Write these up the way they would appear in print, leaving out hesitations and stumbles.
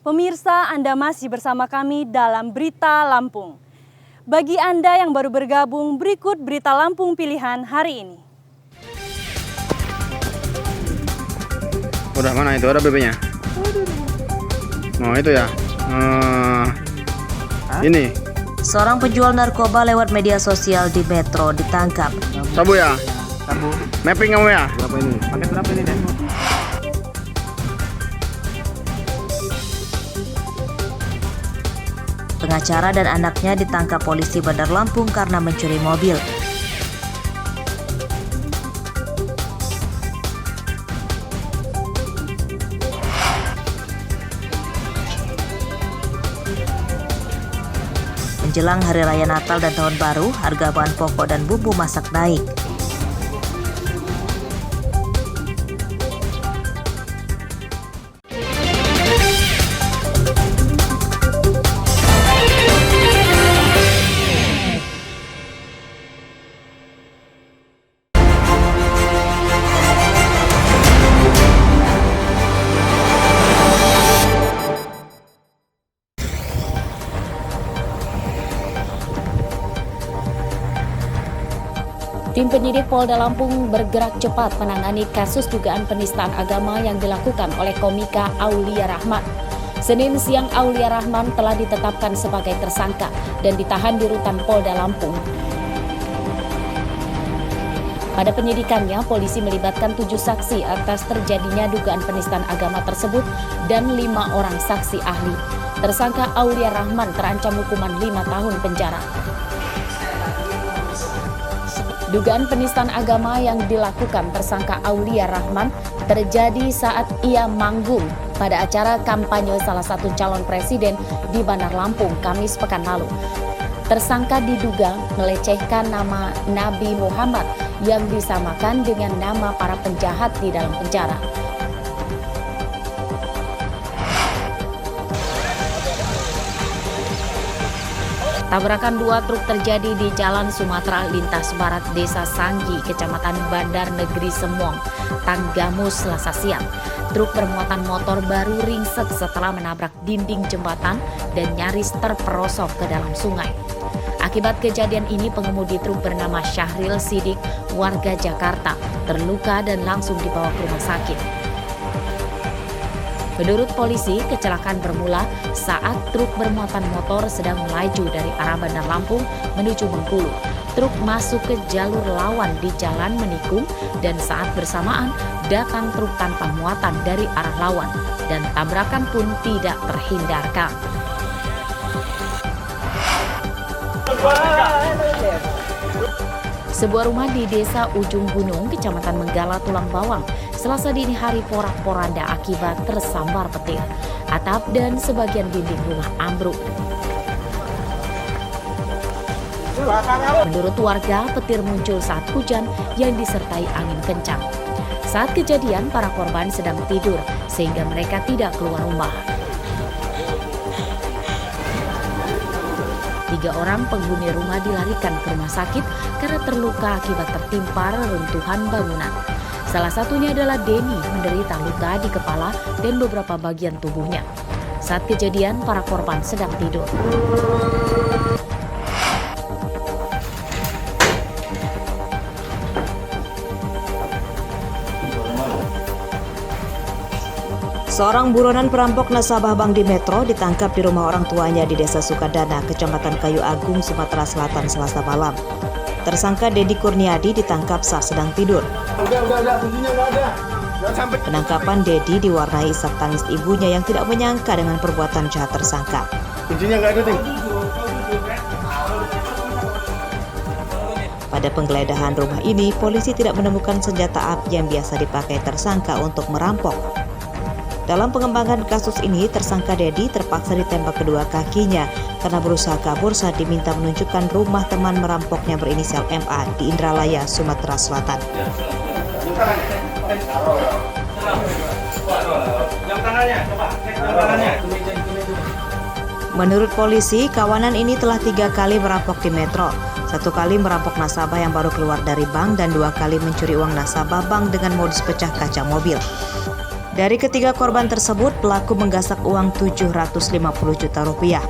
Pemirsa, Anda masih bersama kami dalam Berita Lampung. Bagi Anda yang baru bergabung, berikut Berita Lampung pilihan hari ini. Udah mana itu, ada BB-nya? Oh itu ya. Ini. Seorang penjual narkoba lewat media sosial di Metro ditangkap. Sabu ya? Sabu. Mapping kamu ya? Berapa ini? Paket berapa ini, Den? Pengacara dan anaknya ditangkap polisi Bandar Lampung karena mencuri mobil. Menjelang Hari Raya Natal dan Tahun Baru, harga bahan pokok dan bumbu masak naik. Tim penyidik Polda Lampung bergerak cepat menangani kasus dugaan penistaan agama yang dilakukan oleh komika Aulia Rahman. Senin siang Aulia Rahman telah ditetapkan sebagai tersangka dan ditahan di rutan Polda Lampung. Pada penyidikannya, polisi melibatkan 7 saksi atas terjadinya dugaan penistaan agama tersebut dan 5 orang saksi ahli. Tersangka Aulia Rahman terancam hukuman 5 tahun penjara. Dugaan penistaan agama yang dilakukan tersangka Aulia Rahman terjadi saat ia manggung pada acara kampanye salah satu calon presiden di Bandar Lampung Kamis pekan lalu. Tersangka diduga melecehkan nama Nabi Muhammad yang disamakan dengan nama para penjahat di dalam penjara. Tabrakan 2 truk terjadi di Jalan Sumatera Lintas Barat Desa Sanggi, Kecamatan Bandar Negeri Semong, Tanggamus, Selasa siang. Truk bermuatan motor baru ringsek setelah menabrak dinding jembatan dan nyaris terperosok ke dalam sungai. Akibat kejadian ini, pengemudi truk bernama Syahril Sidik, warga Jakarta, terluka dan langsung dibawa ke rumah sakit. Menurut polisi, kecelakaan bermula saat truk bermuatan motor sedang melaju dari arah Bandar Lampung menuju Bengkulu. Truk masuk ke jalur lawan di Jalan Menikung dan saat bersamaan datang truk tanpa muatan dari arah lawan dan tabrakan pun tidak terhindarkan. Sebuah rumah di Desa Ujung Gunung, Kecamatan Menggala, Tulang Bawang, Selasa dini hari porak-poranda akibat tersambar petir. Atap dan sebagian dinding rumah ambruk. Menurut warga, petir muncul saat hujan yang disertai angin kencang. Saat kejadian, para korban sedang tidur sehingga mereka tidak keluar rumah. 3 orang penghuni rumah dilarikan ke rumah sakit karena terluka akibat tertimpa reruntuhan bangunan. Salah satunya adalah Denny, menderita luka di kepala dan beberapa bagian tubuhnya. Saat kejadian, para korban sedang tidur. Seorang buronan perampok nasabah bank di Metro ditangkap di rumah orang tuanya di Desa Sukadana, Kecamatan Kayu Agung, Sumatera Selatan, Selasa malam. Tersangka Dedi Kurniadi ditangkap saat sedang tidur. Penangkapan Dedi diwarnai isak tangis ibunya yang tidak menyangka dengan perbuatan jahat tersangka. Kuncinya nggak ada, Ting. Pada penggeledahan rumah ini, polisi tidak menemukan senjata api yang biasa dipakai tersangka untuk merampok. Dalam pengembangan kasus ini, tersangka Dedi terpaksa ditembak kedua kakinya karena berusaha kabur saat diminta menunjukkan rumah teman merampoknya berinisial MA di Indralaya, Sumatera Selatan. Menurut polisi, kawanan ini telah 3 kali merampok di Metro. 1 kali merampok nasabah yang baru keluar dari bank dan 2 kali mencuri uang nasabah bank dengan modus pecah kaca mobil. Dari ketiga korban tersebut, pelaku menggasak uang 750 juta rupiah.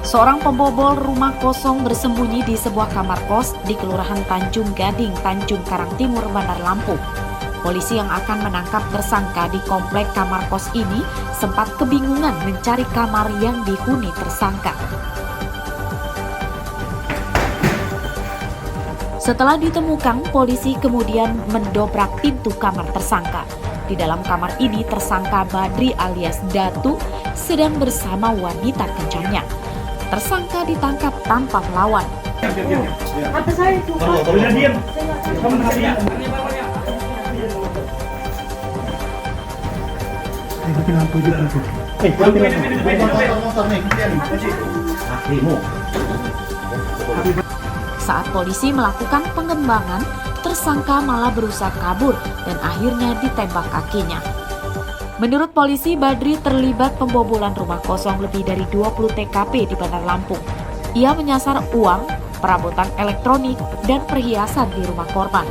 Seorang pembobol rumah kosong bersembunyi di sebuah kamar kos di Kelurahan Tanjung Gading, Tanjung Karang Timur, Bandar Lampung. Polisi yang akan menangkap tersangka di komplek kamar kos ini sempat kebingungan mencari kamar yang dihuni tersangka. Setelah ditemukan, polisi kemudian mendobrak pintu kamar tersangka. Di dalam kamar ini tersangka Badri alias Datu sedang bersama wanita kencannya. Tersangka ditangkap tanpa melawan. Saat polisi melakukan pengembangan, tersangka malah berusaha kabur dan akhirnya ditembak kakinya. Menurut polisi, Badri terlibat pembobolan rumah kosong lebih dari 20 TKP di Bandar Lampung. Ia menyasar uang, perabotan elektronik, dan perhiasan di rumah korban.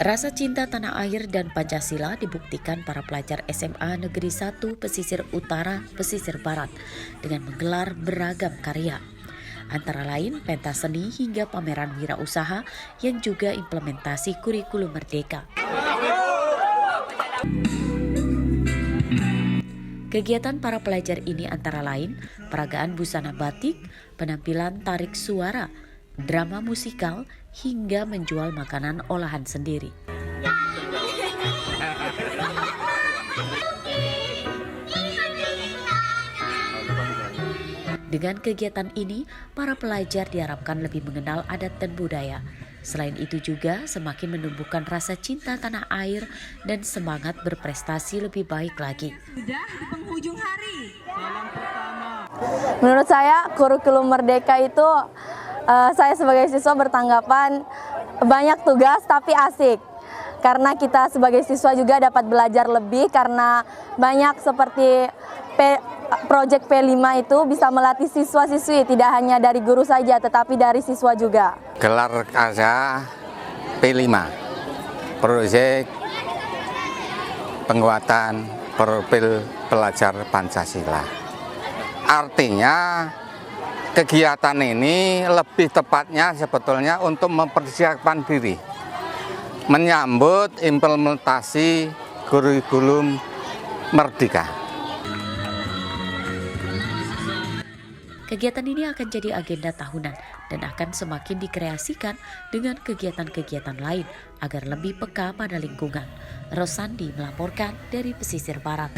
Rasa cinta tanah air dan Pancasila dibuktikan para pelajar SMA Negeri 1 Pesisir Utara, Pesisir Barat dengan menggelar beragam karya. Antara lain pentas seni hingga pameran wirausaha yang juga implementasi kurikulum merdeka. Kegiatan para pelajar ini antara lain peragaan busana batik, penampilan tarik suara, drama musikal, hingga menjual makanan olahan sendiri. Dengan kegiatan ini, para pelajar diharapkan lebih mengenal adat dan budaya. Selain itu juga semakin menumbuhkan rasa cinta tanah air dan semangat berprestasi lebih baik lagi. Sudah di penghujung hari. Menurut saya, kurikulum merdeka itu saya sebagai siswa bertanggapan banyak tugas tapi asik. Karena kita sebagai siswa juga dapat belajar lebih karena banyak seperti proyek P5 itu bisa melatih siswa-siswi tidak hanya dari guru saja tetapi dari siswa juga. Gelar karya P5, proyek penguatan profil pelajar Pancasila. Artinya kegiatan ini lebih tepatnya sebetulnya untuk mempersiapkan diri menyambut implementasi kurikulum merdeka. Kegiatan ini akan jadi agenda tahunan dan akan semakin dikreasikan dengan kegiatan-kegiatan lain agar lebih peka pada lingkungan. Rosandi melaporkan dari Pesisir Barat.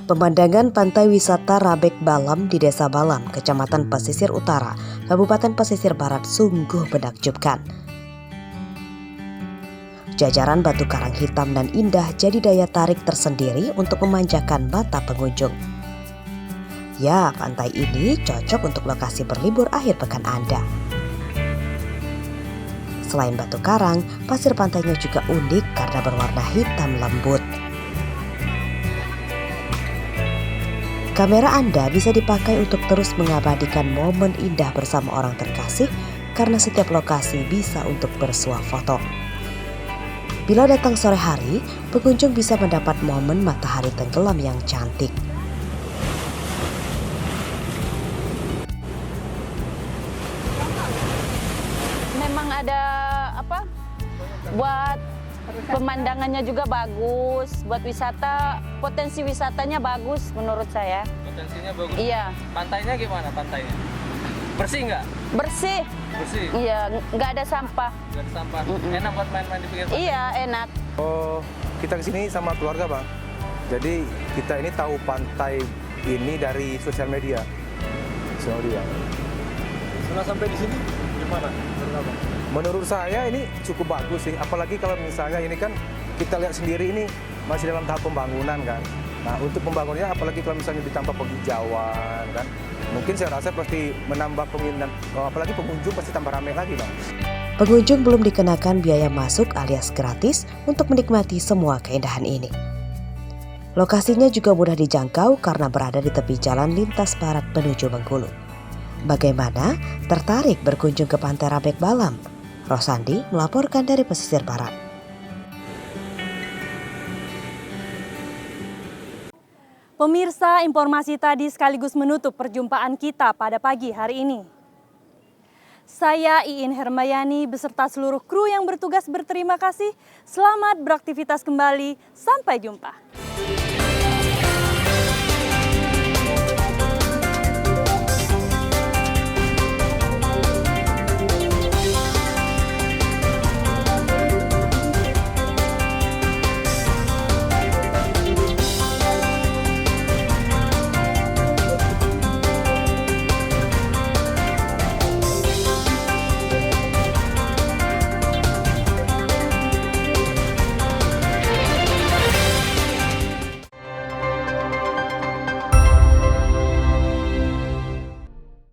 Pemandangan pantai wisata Rabek Balam di Desa Balam, Kecamatan Pesisir Utara, Kabupaten Pesisir Barat sungguh menakjubkan. Jajaran batu karang hitam dan indah jadi daya tarik tersendiri untuk memanjakan mata pengunjung. Ya, pantai ini cocok untuk lokasi berlibur akhir pekan Anda. Selain batu karang, pasir pantainya juga unik karena berwarna hitam lembut. Kamera Anda bisa dipakai untuk terus mengabadikan momen indah bersama orang terkasih karena setiap lokasi bisa untuk bersuah foto. Bila datang sore hari, pengunjung bisa mendapat momen matahari tenggelam yang cantik. Memang ada buat pemandangannya juga bagus, buat wisata, potensi wisatanya bagus menurut saya. Potensinya bagus? Iya. Pantainya gimana pantainya? Bersih nggak? Bersih. Bersih? Iya, nggak ada sampah. Nggak ada sampah? Enak buat main-main di pinggir pantai? Iya, enak. Oh, kita kesini sama keluarga, Bang. Jadi kita ini tahu pantai ini dari sosial media. dia. Setelah sampai di sini gimana? Menurut saya ini cukup bagus sih, apalagi kalau misalnya ini kan kita lihat sendiri ini masih dalam tahap pembangunan kan. Nah untuk pembangunannya apalagi kalau misalnya ditambah penghijauan kan, mungkin saya rasa pasti menambah peminat, apalagi pengunjung pasti tambah ramai lagi Bang. Pengunjung belum dikenakan biaya masuk alias gratis untuk menikmati semua keindahan ini. Lokasinya juga mudah dijangkau karena berada di tepi jalan lintas barat menuju Bengkulu. Bagaimana? Tertarik berkunjung ke Pantai Rabek Balam? Rosandi melaporkan dari pesisir barat. Pemirsa, informasi tadi sekaligus menutup perjumpaan kita pada pagi hari ini. Saya Iin Hermayani beserta seluruh kru yang bertugas berterima kasih. Selamat beraktivitas kembali. Sampai jumpa.